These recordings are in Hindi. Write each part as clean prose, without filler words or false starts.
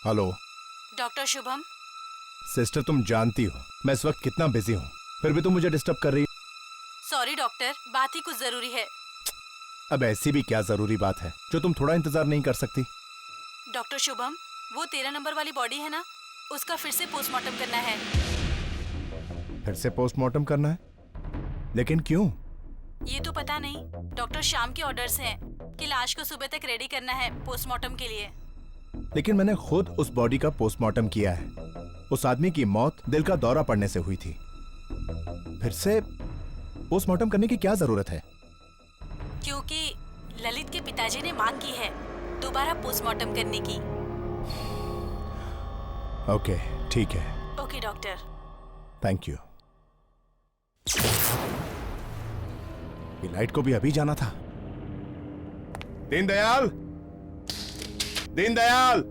Hello doctor Shubham. सिस्टर, तुम जानती हो मैं इस वक्त कितना बिजी हूँ, फिर भी तुम मुझे डिस्टर्ब कर रही। सॉरी डॉक्टर, बात ही कुछ जरूरी है। अब ऐसी भी क्या जरूरी बात है जो तुम थोड़ा इंतजार नहीं कर सकती? डॉक्टर शुभम, वो 13 नंबर वाली बॉडी है ना, उसका फिर से पोस्टमार्टम करना है। फिर से पोस्टमार्टम करना है? लेकिन क्यों? ये तो पता नहीं, डॉक्टर श्याम के ऑर्डर्स हैं कि लाश को सुबह तक रेडी करना है पोस्टमार्टम के लिए। लेकिन मैंने खुद उस बॉडी का पोस्टमार्टम किया है। उस आदमी की मौत दिल का दौरा पड़ने से हुई थी। फिर से पोस्टमार्टम करने की क्या जरूरत है? क्योंकि ललित के पिताजी ने मांग की है दोबारा पोस्टमार्टम करने की। ओके, ठीक है। Okay doctor. Thank you. ये लाइट को भी अभी जाना था। दीनदयाल, दीनदयाल!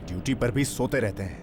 ड्यूटी पर भी सोते रहते हैं।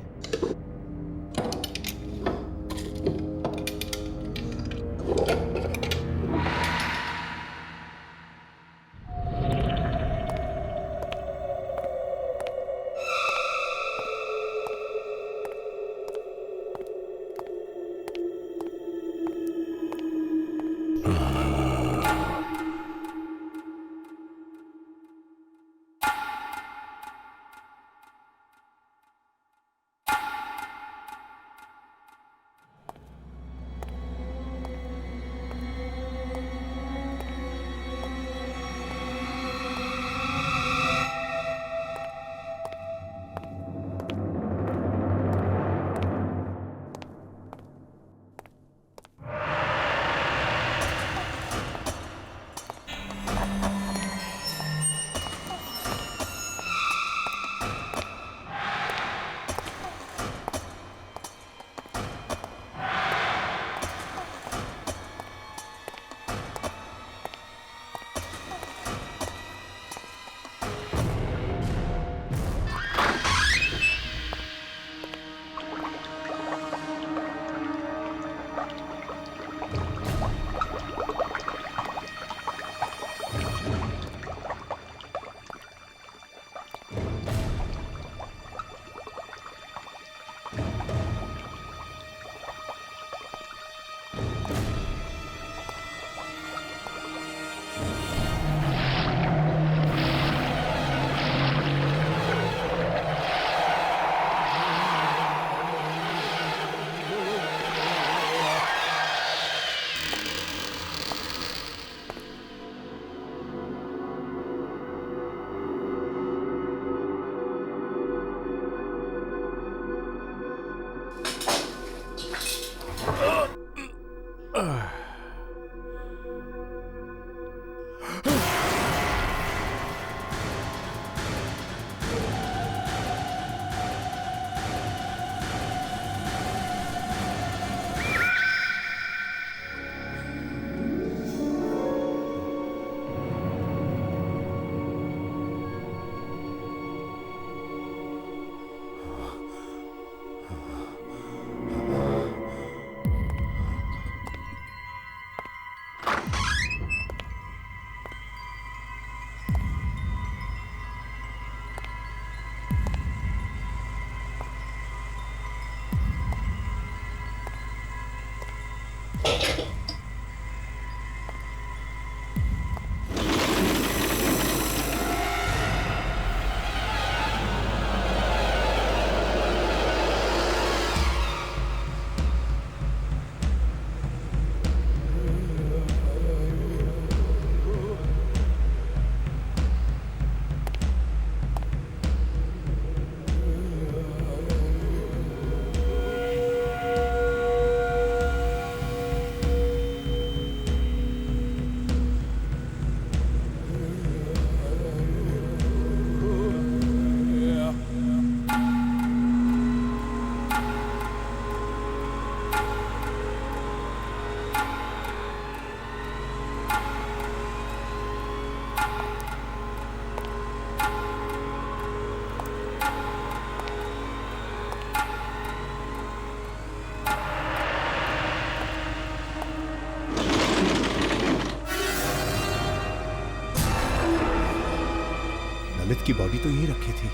ललित की बॉडी तो यही रखी थी,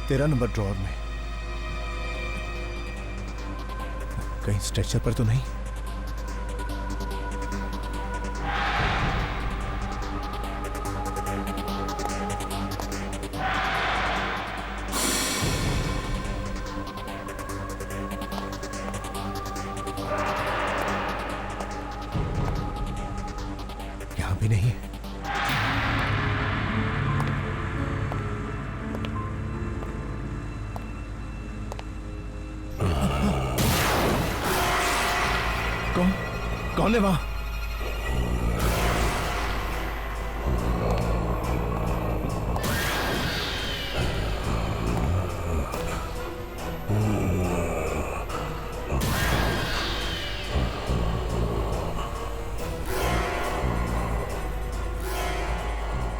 13 नंबर ड्रॉअर में। कहीं स्ट्रेचर पर तो नहीं? यहां भी नहीं। कौन है वहां?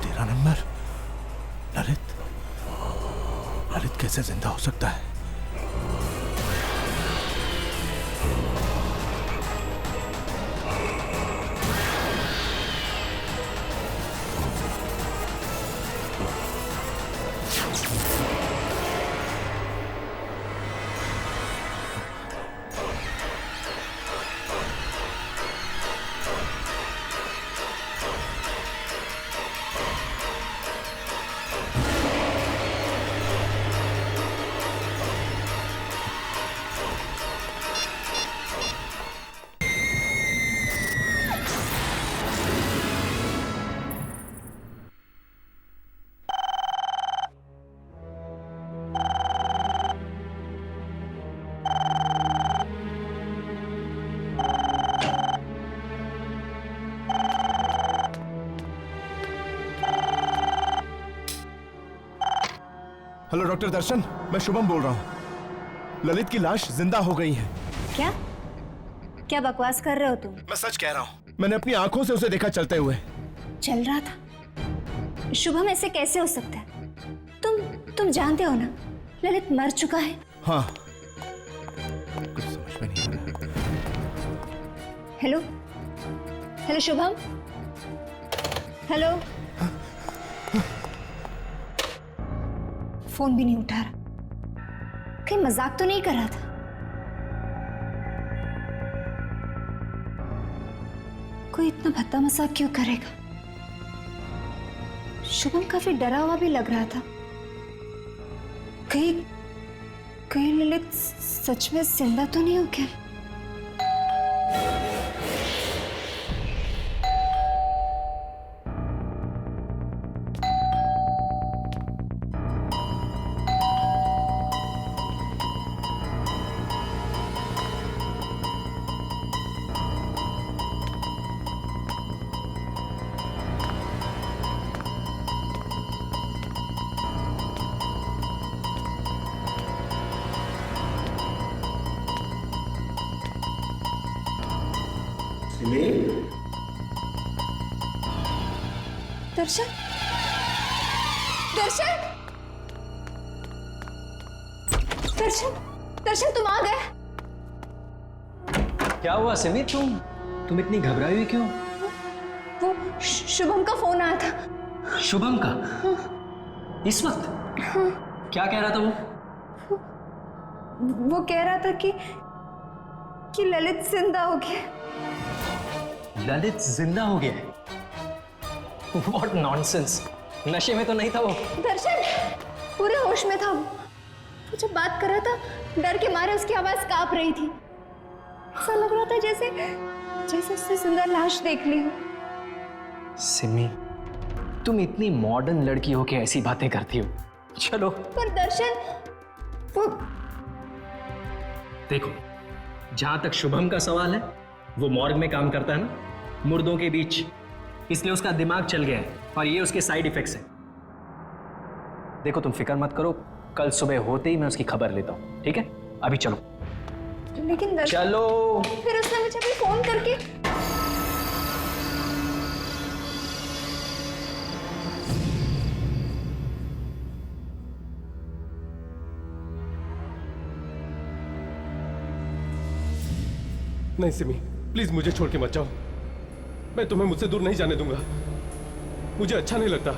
तेरा नंबर। ललित कैसे जिंदा हो सकता है? हेलो डॉक्टर दर्शन, मैं शुभम बोल रहा हूँ। ललित की लाश जिंदा हो गई है। क्या क्या बकवास कर रहे हो तुम? मैं सच कह रहा हूँ, मैंने अपनी आंखों से उसे देखा चलते हुए। चल रहा था? शुभम ऐसे कैसे हो सकता है? तुम जानते हो ना, ललित मर चुका है। हाँ, कुछ समझ में नहीं आ रहा। Hello Shubham, hello. फोन भी नहीं उठा रहा। कहीं मजाक तो नहीं कर रहा था? कोई इतना भद्दा मजाक क्यों करेगा? शुभम काफी डरा हुआ भी लग रहा था। कहीं ललित सच में जिंदा तो नहीं हो क्या? दर्शन, दर्शन, दर्शन, दर्शन, तुम आ गए। क्या हुआ सिमी? तुम इतनी घबराई हुई क्यों? वो शुभम का फोन आया था। शुभम का? इस वक्त? क्या कह रहा था वो? वो कह रहा था कि ललित जिंदा हो गया। ललित जिंदा हो गया है? What nonsense! नशे में तो नहीं था वो? दर्शन पूरे होश में था वो जब बात कर रहा था, डर के मारे उसकी आवाज कांप रही थी। ऐसा लग रहा था जैसे उसने जिंदा लाश देख ली हो। सिमी, तुम इतनी मॉडर्न लड़की हो के ऐसी बातें करती हो। चलो। पर दर्शन, वो देखो, जहां तक शुभम का सवाल है, वो मॉर्ग में काम करता है ना, मुर्दों के बीच, इसलिए उसका दिमाग चल गया है और ये उसके साइड इफेक्ट्स हैं। देखो तुम फिक्र मत करो, कल सुबह होते ही मैं उसकी खबर लेता हूँ, ठीक है? अभी चलो। लेकिन दर्शन, चलो। फिर उसने मुझे भी फोन करके नहीं सिमी, प्लीज मुझे छोड़ के मत जाओ। मैं तुम्हें मुझसे दूर नहीं जाने दूंगा। मुझे अच्छा नहीं लगता।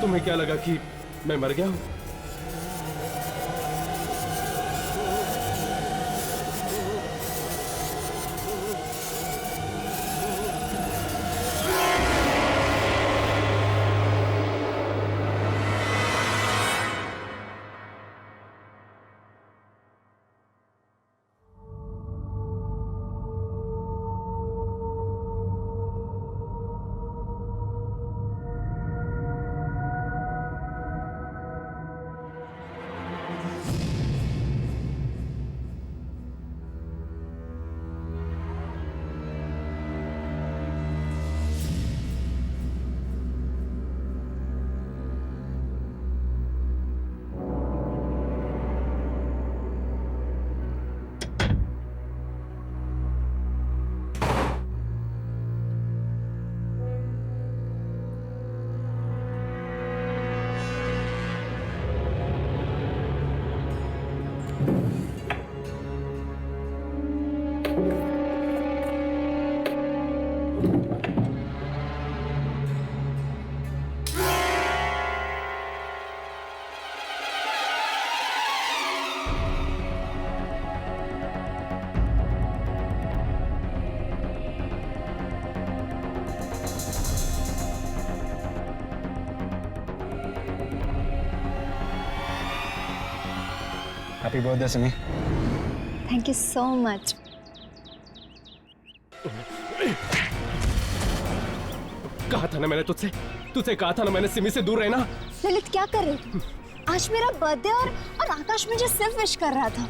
तुम्हें क्या लगा कि मैं मर गया हूं? Happy birthday Simi. Thank you so much. कहा था ना मैंने तुझसे कहा था ना मैंने सिमी से दूर रहना। ललित क्या कर रहे थे? आज मेरा बर्थडे और आकाश मुझे सिर्फ विश कर रहा था।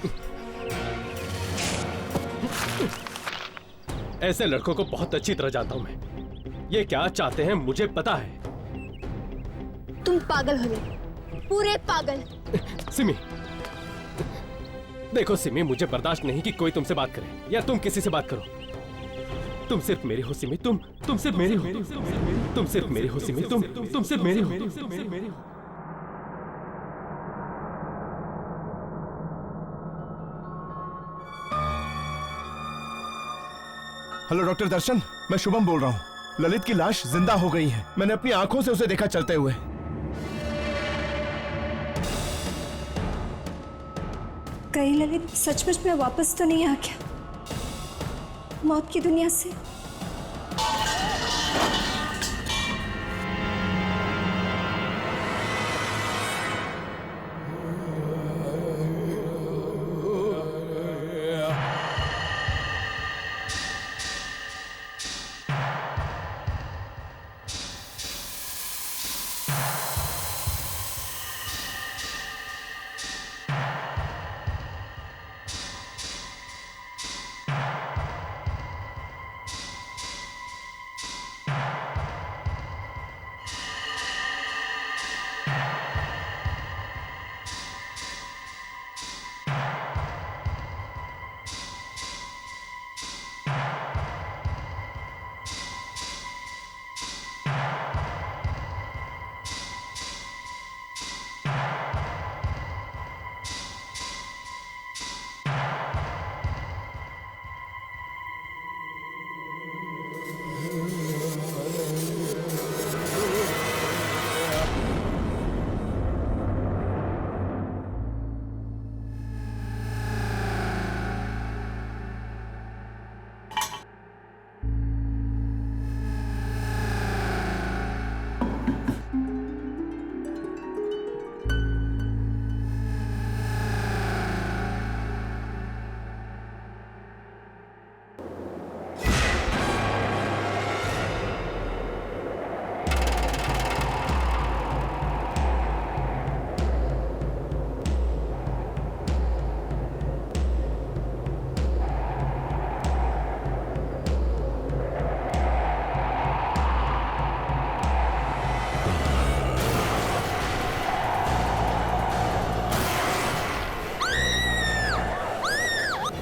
ऐसे लड़कों को बहुत अच्छी तरह जानता हूं मैं। ये क्या चाहते हैं मुझे पता है। तुम पागल हो गए, पूरे पागल। सिमी, देखो सिमी, मुझे बर्दाश्त नहीं कि कोई तुमसे बात करे या तुम किसी से बात करो। तुम सिर्फ मेरी हो सिमी, तुम सिर्फ मेरी हो, तुम सिर्फ मेरी हो सिमी, तुम सिर्फ मेरी हो। हेलो डॉक्टर दर्शन, मैं शुभम बोल रहा हूँ। ललित की लाश जिंदा हो गई है। मैंने अपनी आंखों से उसे देखा चलते हुए। कहीं ललित सचमुच में वापस तो नहीं आ गया मौत की दुनिया से?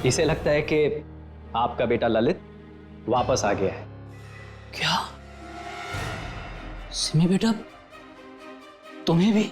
इसे लगता है कि आपका बेटा ललित वापस आ गया है। क्या सिमी बेटा, तुम्हें भी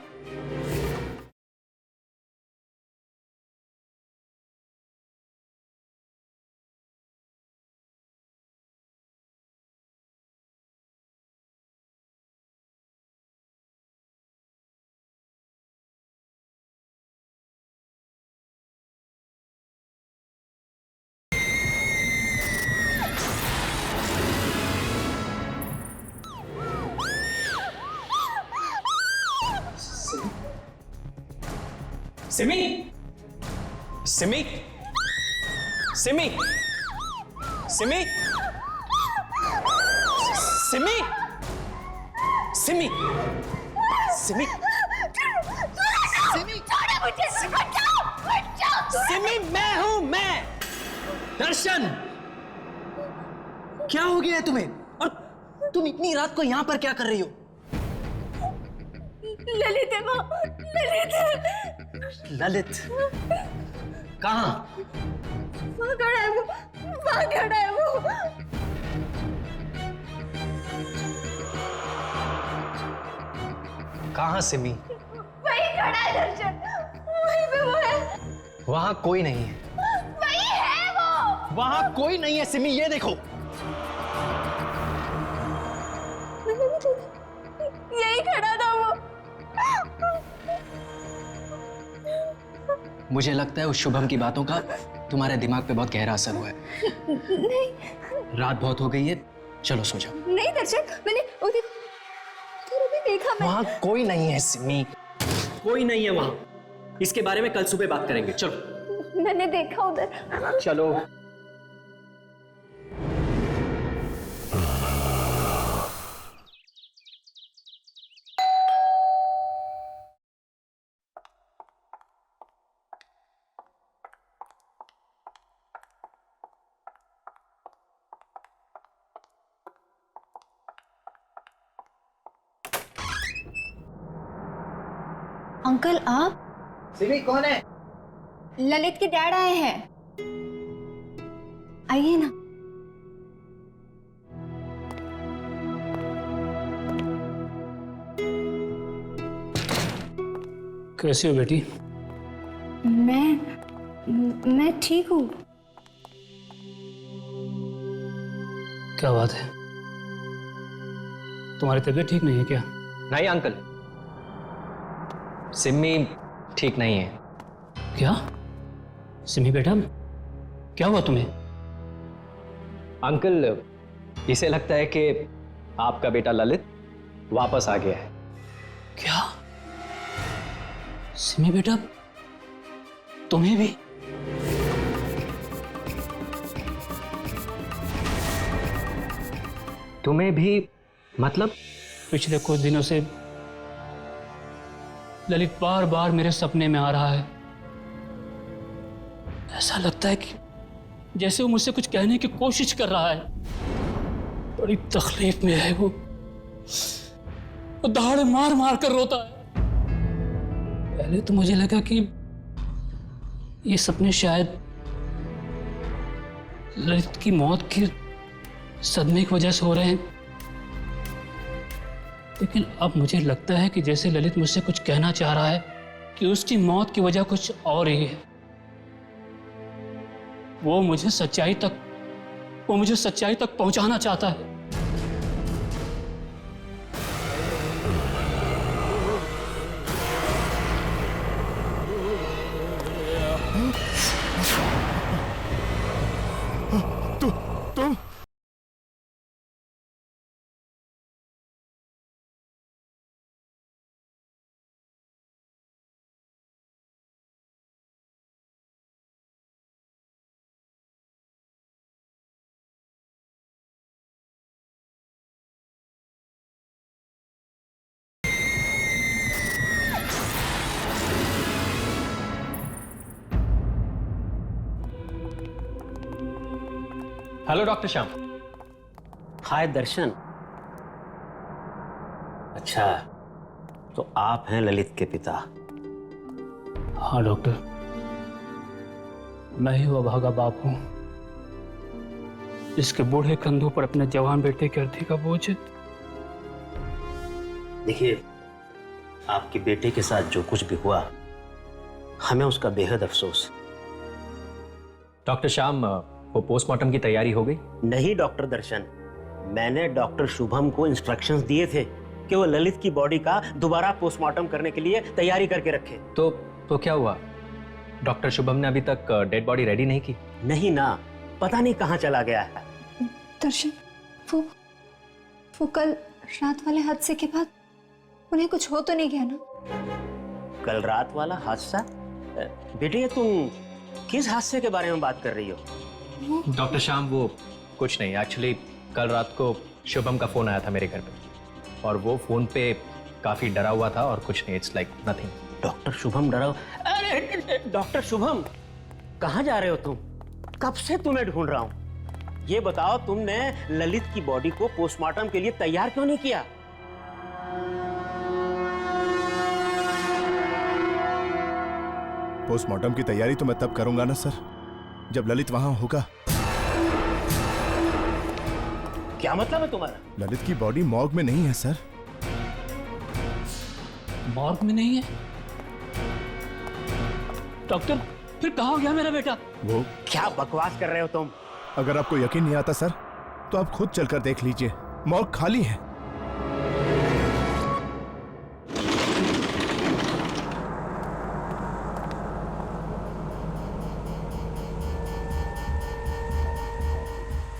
सिमी, सिमी, सिमी, सिमी, सिमी, सिमी, सिमी, सिमी, सिमी, मैं हूं मैं। दर्शन, क्या हो गया है तुम्हें? और तुम इतनी रात को यहां पर क्या कर रही हो? ललित है वो, ललित है। ललित कहां? वहाँ खड़ा है वो, वहाँ खड़ा है वो। कहां सिमी? वही खड़ा है दर्शन, वहीं पे वो है। वहां कोई नहीं है। वही है वो। वहां कोई नहीं है सिमी, ये देखो। यही खड़ा था वो। मुझे लगता है उस शुभम की बातों का तुम्हारे दिमाग पे बहुत गहरा असर हुआ है। नहीं, रात बहुत हो गई है, चलो सो जाओ। नहीं दर्शन, मैंने उधर भी देखा। मैं वहां कोई नहीं है सिमी, कोई नहीं है वहां। इसके बारे में कल सुबह बात करेंगे, चलो। मैंने देखा उधर। चलो। अंकल आप? सिमी कौन है? ललित के डैड आए हैं, आइए ना। कैसी हो बेटी? मैं ठीक हूँ। क्या बात है, तुम्हारी तबीयत ठीक नहीं है क्या? नहीं अंकल, सिमी ठीक नहीं है। क्या? सिमी बेटा, क्या हुआ तुम्हें? अंकल, इसे लगता है कि आपका बेटा ललित वापस आ गया है। क्या? सिमी बेटा, तुम्हें भी? तुम्हें भी? मतलब? पिछले कुछ दिनों से ललित बार बार मेरे सपने में आ रहा है। ऐसा लगता है कि जैसे वो मुझसे कुछ कहने की कोशिश कर रहा है। बड़ी तकलीफ में है वो दहाड़े मार मार कर रोता है। पहले तो मुझे लगा कि ये सपने शायद ललित की मौत के सदमे की वजह से हो रहे हैं, लेकिन अब मुझे लगता है कि जैसे ललित मुझसे कुछ कहना चाह रहा है कि उसकी मौत की वजह कुछ और ही है। वो मुझे सच्चाई तक पहुंचाना चाहता है। तुम हेलो डॉक्टर श्याम। हाय दर्शन। अच्छा, तो आप हैं ललित के पिता? हाँ डॉक्टर, मैं ही वो अभागा बाप हूं जिसके बूढ़े कंधों पर अपने जवान बेटे के अर्थी का बोझ है। देखिए, आपके बेटे के साथ जो कुछ भी हुआ, हमें उसका बेहद अफसोस है। डॉक्टर श्याम, वो पोस्टमार्टम की तैयारी हो गई? नहीं डॉक्टर दर्शन, मैंने डॉक्टर शुभम को इंस्ट्रक्शंस दिए थे कि वो ललित की बॉडी का दोबारा पोस्टमार्टम करने के लिए तैयारी करके रखे। तो क्या हुआ? डॉक्टर शुभम ने अभी तक डेड बॉडी रेडी नहीं की? नहीं ना, पता नहीं कहाँ चला गया है। दर्शन, वो कल रात वाले हादसे के बाद उन्हें कुछ हो तो नहीं गया ना? कल रात वाला हादसा? बेटे तुम किस हादसे के बारे में बात कर रही हो? डॉक्टर श्याम, वो कुछ नहीं, एक्चुअली कल रात को शुभम का फोन आया था मेरे घर पे, और वो फोन पे काफी डरा हुआ था, और कुछ नहीं, it's like nothing. Doctor Shubham डरा? अरे डॉक्टर शुभम, कहाँ जा रहे हो तुम? कब से तुम्हें ढूंढ रहा हूं। ये बताओ, तुमने ललित की बॉडी को पोस्टमार्टम के लिए तैयार क्यों नहीं किया? पोस्टमार्टम की तैयारी तो मैं तब करूंगा ना सर, जब ललित वहां होगा। क्या मतलब है तुम्हारा? ललित की बॉडी मॉर्ग में नहीं है सर। मॉर्ग में नहीं है? डॉक्टर, फिर कहाँ हो गया मेरा बेटा? वो क्या बकवास कर रहे हो तुम? अगर आपको यकीन नहीं आता सर, तो आप खुद चलकर देख लीजिए, मॉर्ग खाली है।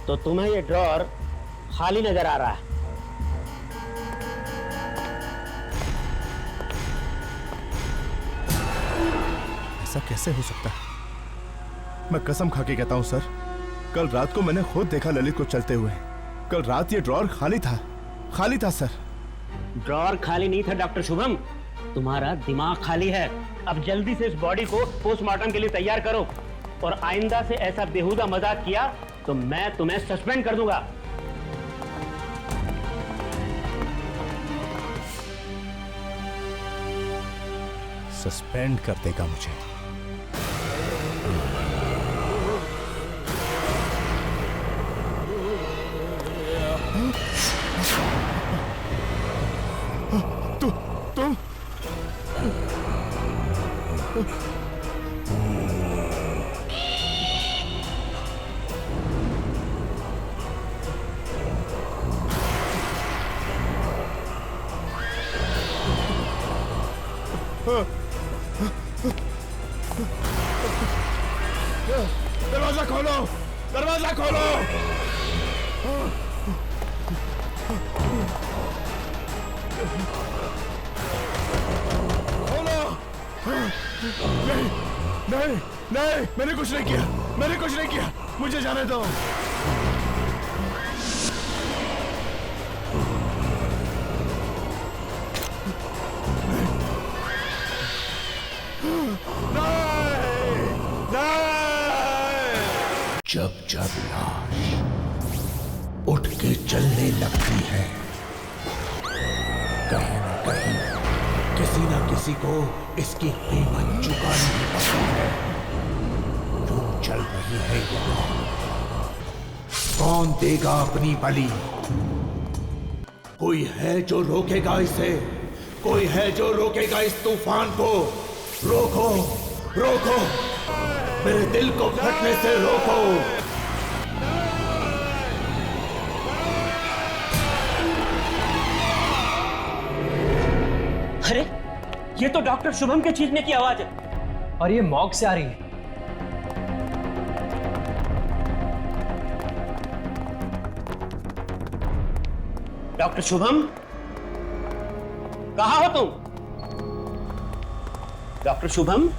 तो तुम्हें ये ड्रॉर खाली नजर आ रहा है? ऐसा कैसे हो सकता है? मैं कसम खा के कहता हूं सर, कल रात को मैंने खुद देखा ललित को चलते हुए। कल रात ये ड्रॉर खाली था, खाली था सर। ड्रॉर खाली नहीं था डॉक्टर शुभम, तुम्हारा दिमाग खाली है। अब जल्दी से इस बॉडी को पोस्टमार्टम के लिए तैयार करो, और आइंदा से ऐसा बेहुदा मजाक किया तो मैं तुम्हें सस्पेंड कर दूंगा। सस्पेंड कर देगा मुझे? तुम दरवाजा खोलो, दरवाजा खोलो। खोलो। नहीं नहीं नहीं, मैंने कुछ नहीं किया, मैंने कुछ नहीं किया, मुझे जाने दो। जब जब लाश उठ के चलने लगती है, कहीं न कहीं किसी न किसी को इसकी कीमत चुकानी पड़ती है। क्यों चल रही है यहाँ? कौन देगा अपनी बलि? कोई है जो रोकेगा इसे? कोई है जो रोकेगा इस तूफान को? रोको, रोको, मेरे दिल को फटने से रोको। अरे ये तो डॉक्टर शुभम के चीखने की आवाज है, और ये मॉर्ग से आ रही है। डॉक्टर शुभम, कहाँ हो तुम? डॉक्टर शुभम,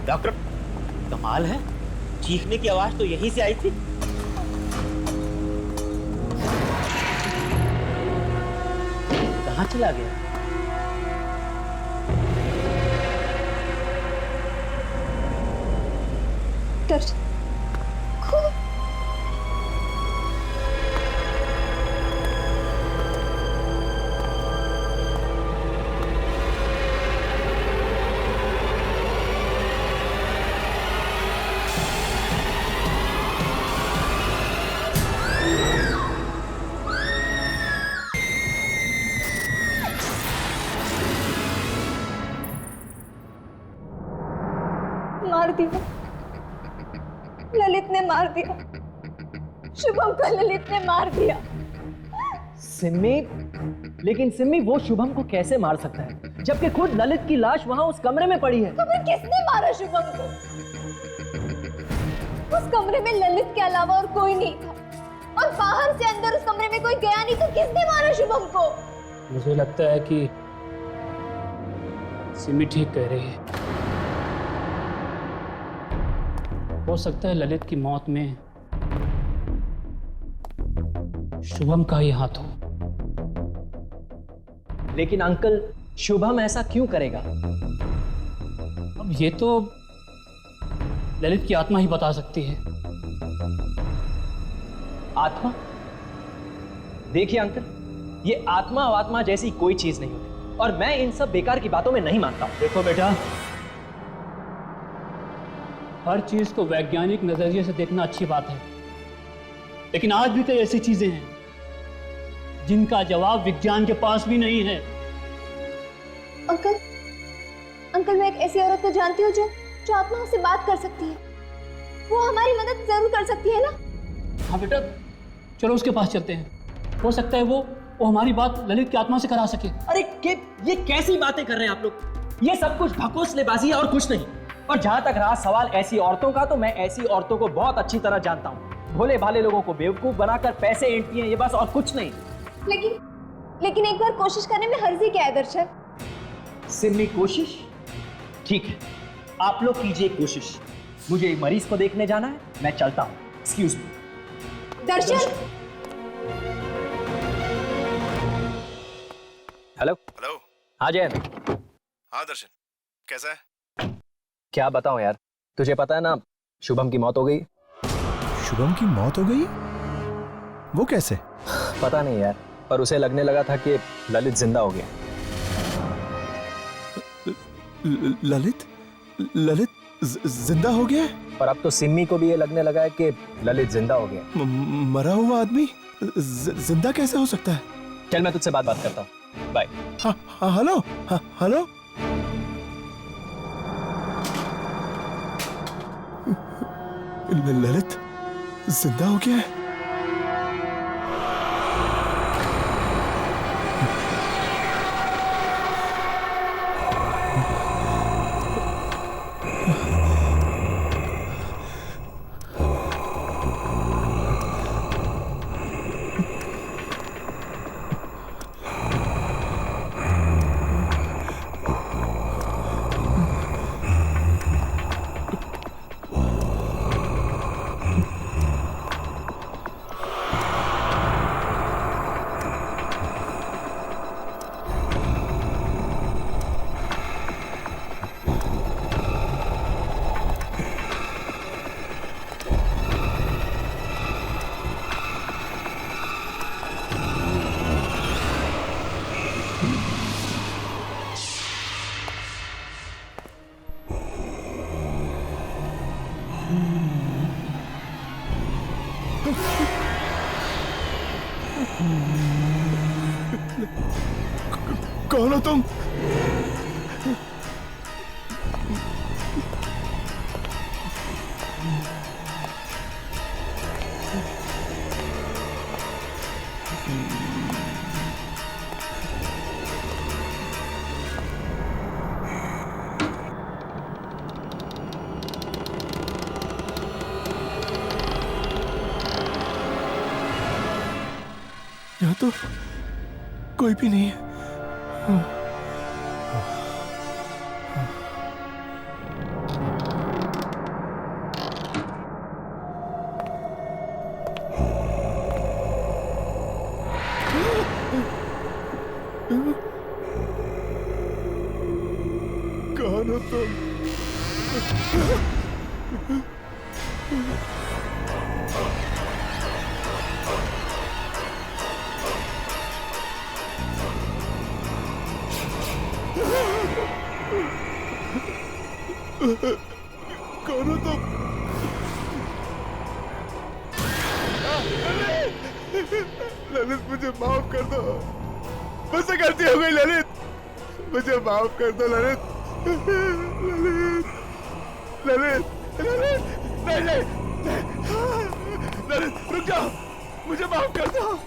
डॉक्टर, कमाल है, चीखने की आवाज तो यहीं से आई थी। कहाँ चला गया? मार दिया, ललित ने मार दिया, शुभम को ललित ने मार दिया। सिम्मी, लेकिन सिम्मी वो शुभम को कैसे मार सकता है, जबकि खुद ललित की लाश वहां उस कमरे में पड़ी है? तो फिर किसने मारा शुभम को? उस कमरे में ललित के अलावा और कोई नहीं था, और बाहर से अंदर उस कमरे में कोई गया नहीं, तो किसने मारा शुभम को? मुझे लगता है कि सिमी ठीक कह रही है। हो सकता है ललित की मौत में शुभम का ही हाथ हो। लेकिन अंकल, शुभम ऐसा क्यों करेगा? अब ये तो ललित की आत्मा ही बता सकती है। आत्मा? देखिए अंकल, ये आत्मा वात्मा जैसी कोई चीज नहीं होती, और मैं इन सब बेकार की बातों में नहीं मानता हूं। देखो बेटा, हर चीज को वैज्ञानिक नजरिए से देखना अच्छी बात है, लेकिन आज भी कई ऐसी चीजें हैं जिनका जवाब विज्ञान के पास भी नहीं है। अंकल, अंकल मैं एक ऐसी औरत को जानती हूँ जो आत्माओं से बात कर सकती है। वो हमारी मदद जरूर कर सकती है ना? हाँ बेटा, चलो उसके पास चलते हैं। हो सकता है वो हमारी बात ललित की आत्मा से करा सके। अरे ये कैसी बातें कर रहे हैं आप लोग? ये सब कुछ भकोसलेबाजी है और कुछ नहीं। और जहां तक रहा सवाल ऐसी औरतों का, तो मैं ऐसी औरतों को बहुत अच्छी तरह जानता हूँ। भोले भाले लोगों को बेवकूफ बनाकर पैसे ऐंठती हैं, ये बस, और कुछ नहीं। लेकिन एक बार कोशिश करने में हर्जी क्या है दर्शन? सिमी, कोशिश ठीक है, आप लोग कीजिए कोशिश। मुझे मरीज को देखने जाना है, मैं चलता हूँ। Excuse me. Darshan. Hello. Hello. हाँ जय। हाँ दर्शन, कैसा है? क्या बताऊं यार, तुझे पता है ना, शुभम की मौत हो गई। शुभम की मौत हो गई? वो कैसे? पता नहीं यार, पर उसे लगने लगा था कि ललित जिंदा हो गया। ललित जिंदा हो गया? और अब तो सिमी को भी ये लगने लगा है कि ललित जिंदा हो गया। मरा हुआ आदमी जिंदा कैसे हो सकता है? चल मैं तुझसे बात करता हूँ। बाय। हाँ, हेलो। हेलो। ललित जिंदा हो गया है? कौन हो तुम? यहाँ तो कोई भी नहीं है। कौन हो तुम? कौन हो तुम? ललित मुझे माफ कर दो, मुझसे गलती हो गई ललित, मुझे माफ कर दो ललित। ललित ललित ललित नहीं नहीं ललित रुक जाओ, मुझे माफ कर दो।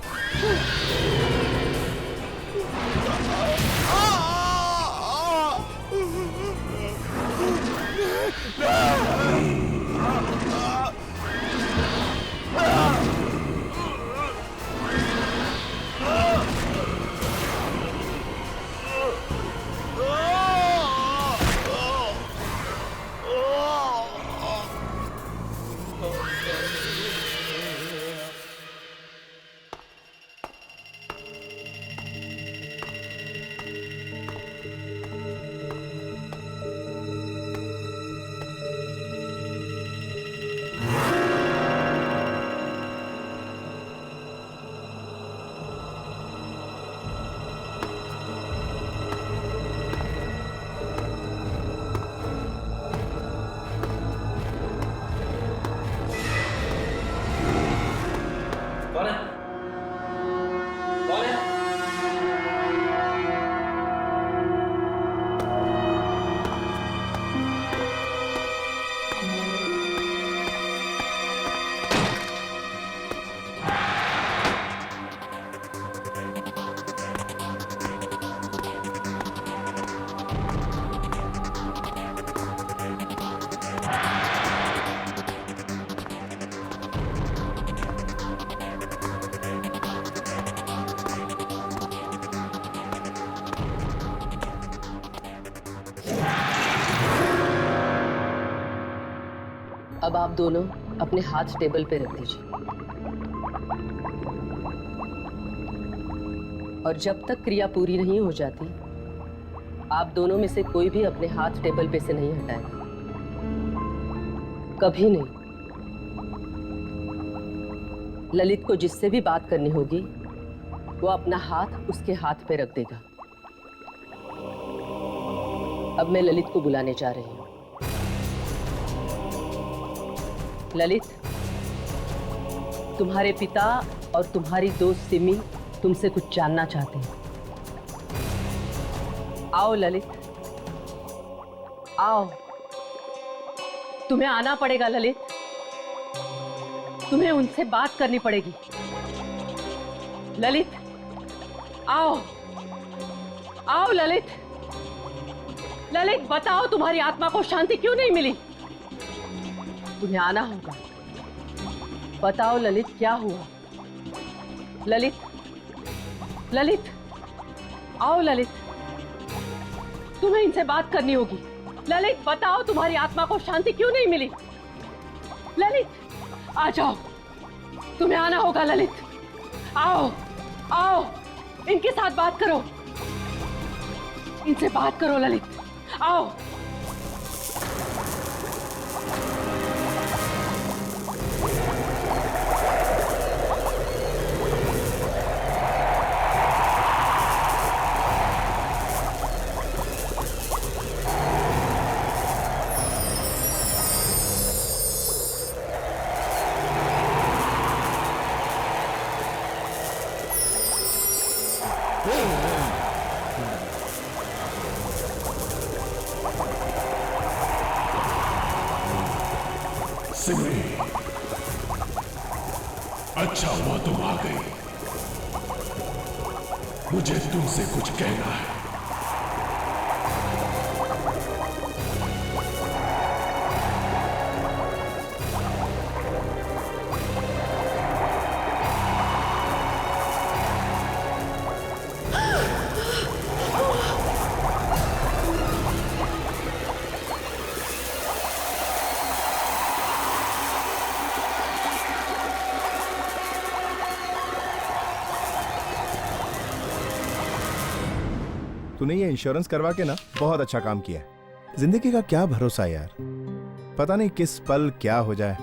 अब आप दोनों अपने हाथ टेबल पे रख दीजिए और जब तक क्रिया पूरी नहीं हो जाती आप दोनों में से कोई भी अपने हाथ टेबल पे से नहीं हटाएगा, कभी नहीं। ललित को जिससे भी बात करनी होगी वो अपना हाथ उसके हाथ पे रख देगा। अब मैं ललित को बुलाने जा रही हूँ। ललित, तुम्हारे पिता और तुम्हारी दोस्त सिमी तुमसे कुछ जानना चाहते हैं। आओ ललित, आओ। तुम्हें आना पड़ेगा ललित, तुम्हें उनसे बात करनी पड़ेगी। ललित, आओ, आओ ललित। ललित, बताओ तुम्हारी आत्मा को शांति क्यों नहीं मिली? तुम्हें आना होगा। बताओ ललित, क्या हुआ? ललित, ललित, आओ ललित, तुम्हें इनसे बात करनी होगी। ललित, बताओ तुम्हारी आत्मा को शांति क्यों नहीं मिली? ललित, आ जाओ, तुम्हें आना होगा ललित। आओ, आओ, इनके साथ बात करो, इनसे बात करो ललित, आओ। सिमरी, अच्छा हुआ तुम आ गई। मुझे तुमसे कुछ कहना है। तूने ये इंश्योरेंस करवा के ना बहुत अच्छा काम किया है। जिंदगी का क्या भरोसा यार, पता नहीं किस पल क्या हो जाए।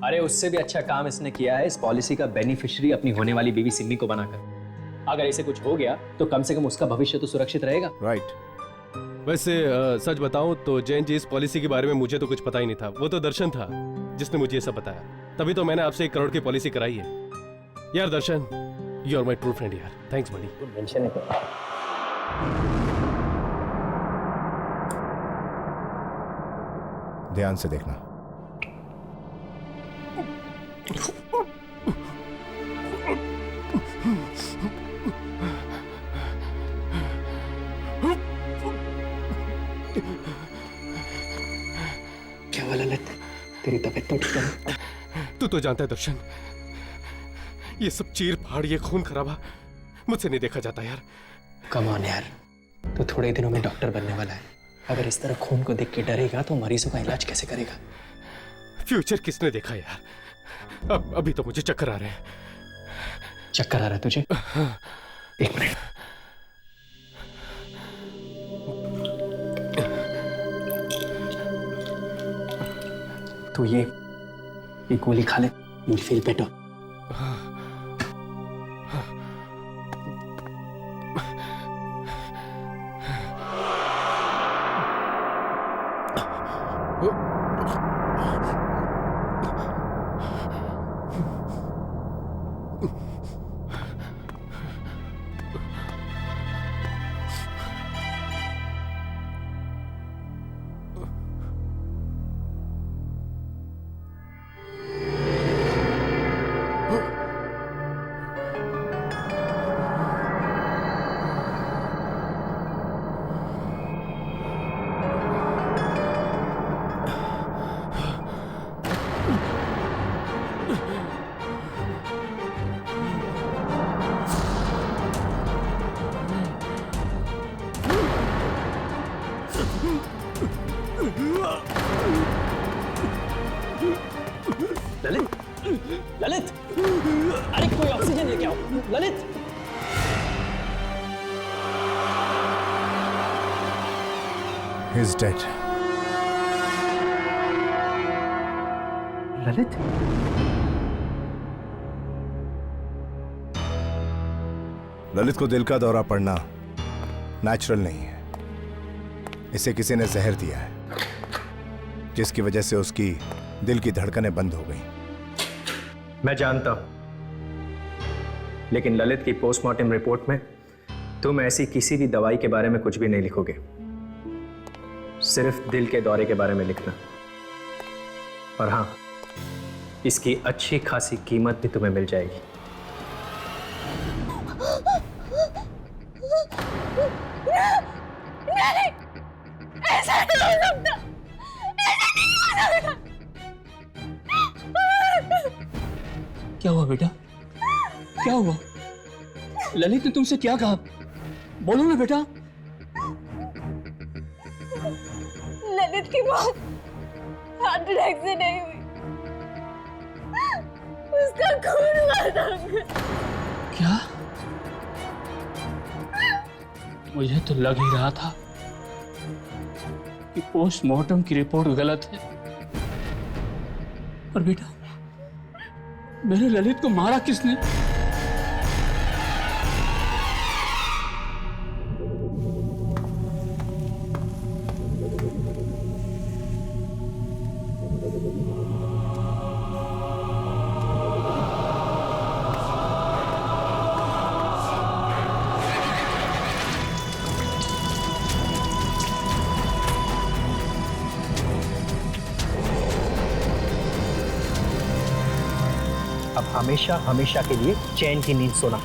अरे उससे भी अच्छा काम इसने किया है इस पॉलिसी का बेनिफिशियरी अपनी होने वाली बीवी सिमी को बनाकर। अगर इसे कुछ हो गया तो कम से कम उसका भविष्य तो सुरक्षित रहेगा। राइट। वैसे सच बताऊं तो जैन जी, इस पॉलिसी के बारे में मुझे तो कुछ पता ही नहीं था। वो तो दर्शन था जिसने मुझे ये सब बताया, तभी तो मैंने आपसे 1 करोड़ की पॉलिसी कराई है। यार Darshan, you are my true friend यार। Thanks buddy. मेंशन है। ध्यान से देखना। क्या हुआ ललित, तेरी तबीयत तो ठीक है? तू तो जानता है दर्शन, ये सब चीर फाड़, ये खून खराबा मुझसे नहीं देखा जाता यार। कम ऑन यार, तो थोड़े दिनों में डॉक्टर बनने वाला है। अगर इस तरह खून को देख के डरेगा तो मरीजों का इलाज कैसे करेगा? फ्यूचर किसने देखा यार? अभी तो मुझे चक्कर आ रहे हैं। चक्कर आ रहा है तुझे? 1 मिनट। तो ये गोली खा ले, you'll feel better। Lalit, Lalit, अरे कोई ऑक्सीजन लेके आओ। Lalit, He is dead. Lalit, Lalit को दिल का दौरा पड़ना नेचुरल नहीं है। इसे किसी ने जहर दिया है, जिसकी वजह से उसकी दिल की धड़कनें बंद हो गई। मैं जानता हूं, लेकिन ललित की पोस्टमार्टम रिपोर्ट में तुम ऐसी किसी भी दवाई के बारे में कुछ भी नहीं लिखोगे, सिर्फ दिल के दौरे के बारे में लिखना। और हाँ, इसकी अच्छी खासी कीमत भी तुम्हें मिल जाएगी। नहीं, ऐसा नहीं हो सकता, ऐसा नहीं हो सकता। क्या हुआ बेटा? क्या हुआ? ललित ने तुमसे क्या कहा? बोलो ना बेटा। ललित की मौत हार्ट अटैक से नहीं हुई, उसका खून हुआ था। क्या? मुझे तो लग ही रहा था कि पोस्टमार्टम की रिपोर्ट गलत है। पर बेटा, मेरे ललित को मारा किसने? अब हमेशा हमेशा के लिए चैन की नींद सोना।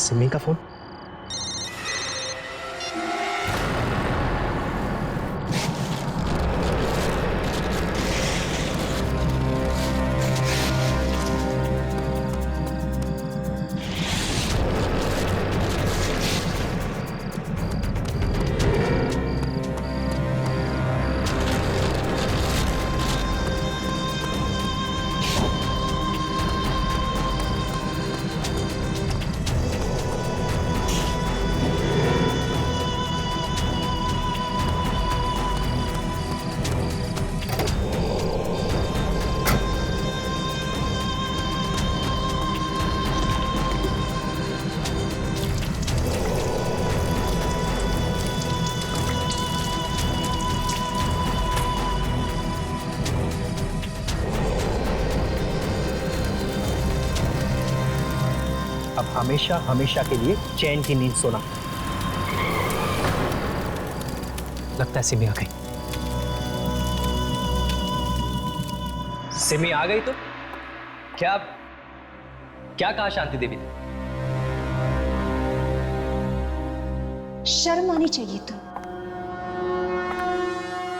सिमी का फोन। अब हमेशा हमेशा के लिए चैन की नींद सोना। लगता है सिमी आ गई। सिमी आ गई तो क्या क्या कहा शांति देवी ने? शर्म आनी चाहिए तुम।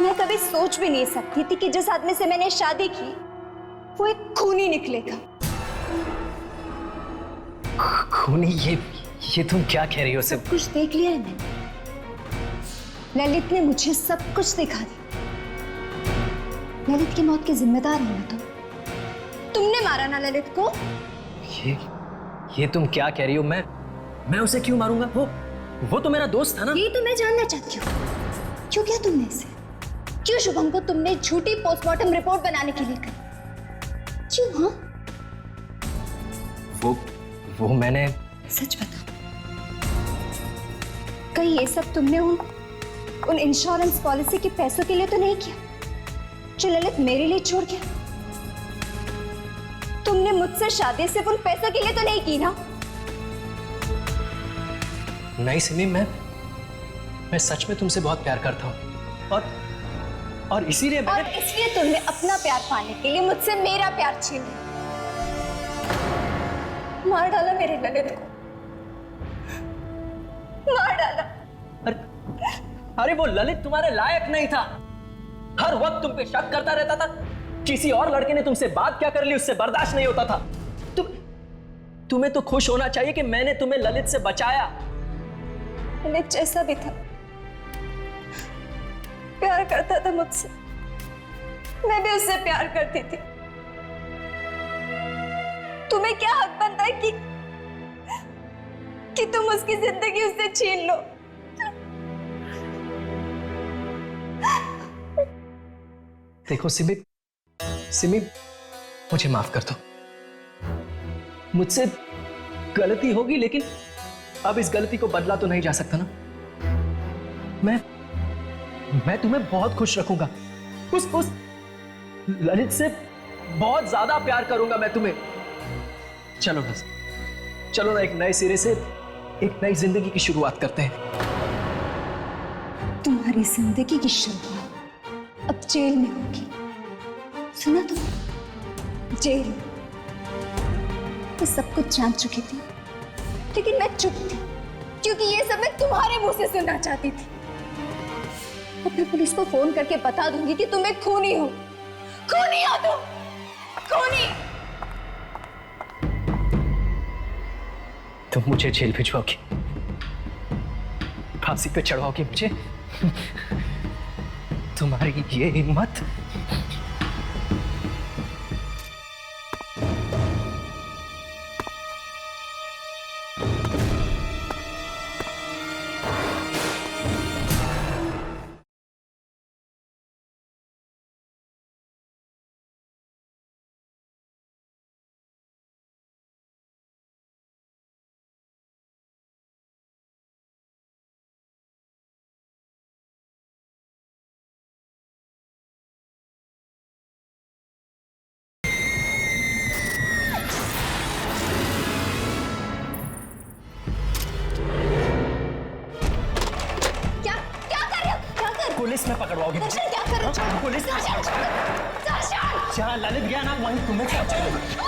मैं कभी सोच भी नहीं सकती थी कि जिस आदमी से मैंने शादी की वो एक खूनी निकलेगा। खूनी? ये तुम क्या कह रही हो? सब कुछ देख लिया है मैंने। ललित ने मुझे सब कुछ दिखा दिया। ललित की मौत के जिम्मेदार हो ना तुमने मारा ना ललित को। ये तुम क्या कह रही हो? मैं उसे क्यों मारूंगा? वो तो मेरा दोस्त था ना। ये तो मैं जानना चाहती हूँ, क्यों किया तुमने इसे? क्यों शुभम को तुमने झूठी पोस्टमार्टम रिपोर्ट बनाने के लिए कही? क्यों? हाँ, वो मैंने सच बता, कहीं ये सब तुमने उन इंश्योरेंस पॉलिसी के पैसों के लिए तो नहीं किया जो ललित मेरे लिए छोड़ गया? तुमने मुझसे शादी सिर्फ उन पैसों के लिए तो नहीं की ना? नहीं सिमी, मैं सच में तुमसे बहुत प्यार करता हूँ और इसीलिए तुमने अपना प्यार पाने के लिए मुझसे मेरा प्यार छीन लिया। मार डाला मेरे ललित को, मार डाला। अरे वो ललित तुम्हारे लायक नहीं था। हर वक्त तुम पे शक करता रहता था। किसी और लड़के ने तुमसे बात क्या कर ली उससे बर्दाश्त नहीं होता था। तुम्हें तो खुश होना चाहिए कि मैंने तुम्हें ललित से बचाया। ललित जैसा भी था, प्यार करता था मुझसे, मैं भी उससे प्यार करती थी। तुम्हें क्या हक बनता है कि तुम उसकी जिंदगी उससे छीन लो? देखो सिमी, मुझे माफ कर दो। मुझसे गलती होगी, लेकिन अब इस गलती को बदला तो नहीं जा सकता ना। मैं तुम्हें बहुत खुश रखूंगा। उस ललित से बहुत ज्यादा प्यार करूंगा मैं तुम्हें। चलो ना, एक नए सिरे से एक नई जिंदगी की शुरुआत करते हैं। तुम्हारी जिंदगी की शुरुआत अब जेल में होगी, सुना तुम? जेल में। मैं सब कुछ जान चुकी थी, लेकिन मैं चुप थी क्योंकि ये सब मैं तुम्हारे मुंह से सुनना चाहती थी। अब मैं पुलिस को फोन करके बता दूंगी कि तुम एक खूनी हो। खूनी हो तुम, खूनी। तुम मुझे जेल भिजवाओगी, फांसी पे चढ़वाओगी मुझे? तुम्हारी ये हिम्मत? पुलिस में पकड़वाओगे मुझे? क्या कर रहे हो? पुलिस में जहाँ ललित गया ना वहीं तुम्हें क्या चाहिए?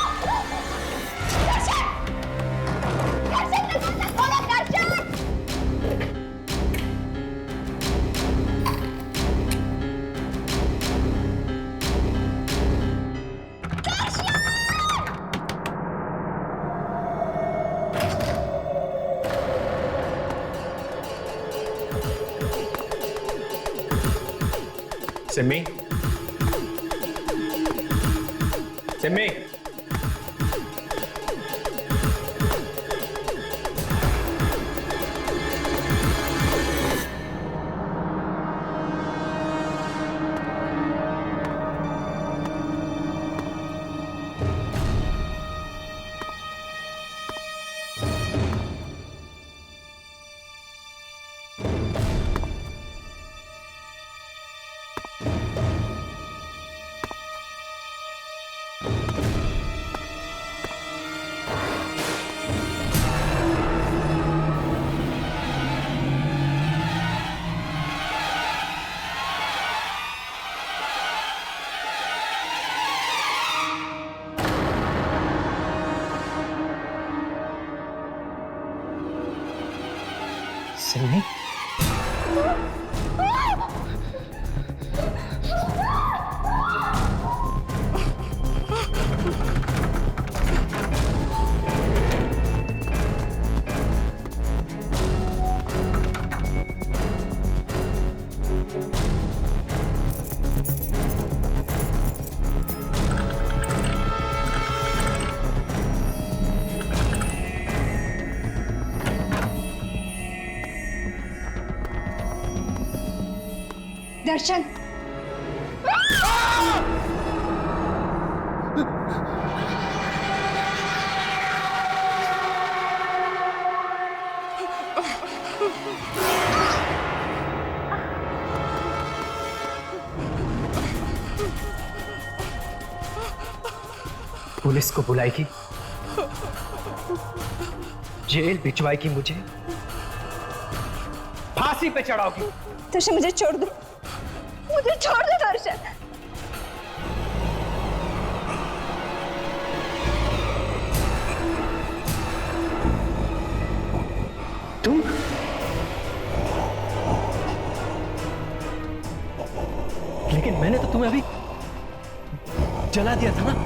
सिमी, सिमी, सिमी, दर्शन, पुलिस को बुलाएगी, जेल भिजवाएगी, मुझे फांसी पे चढ़ाओगी। दर्शन मुझे छोड़ दो, मुझे छोड़ दो दर्शन। तुम लेकिन मैंने तो तुम्हें अभी जला दिया था ना।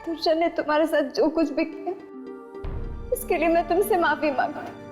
दर्शन ने तुम्हारे साथ जो कुछ भी किया उसके लिए मैं तुमसे माफी मांगती हूँ।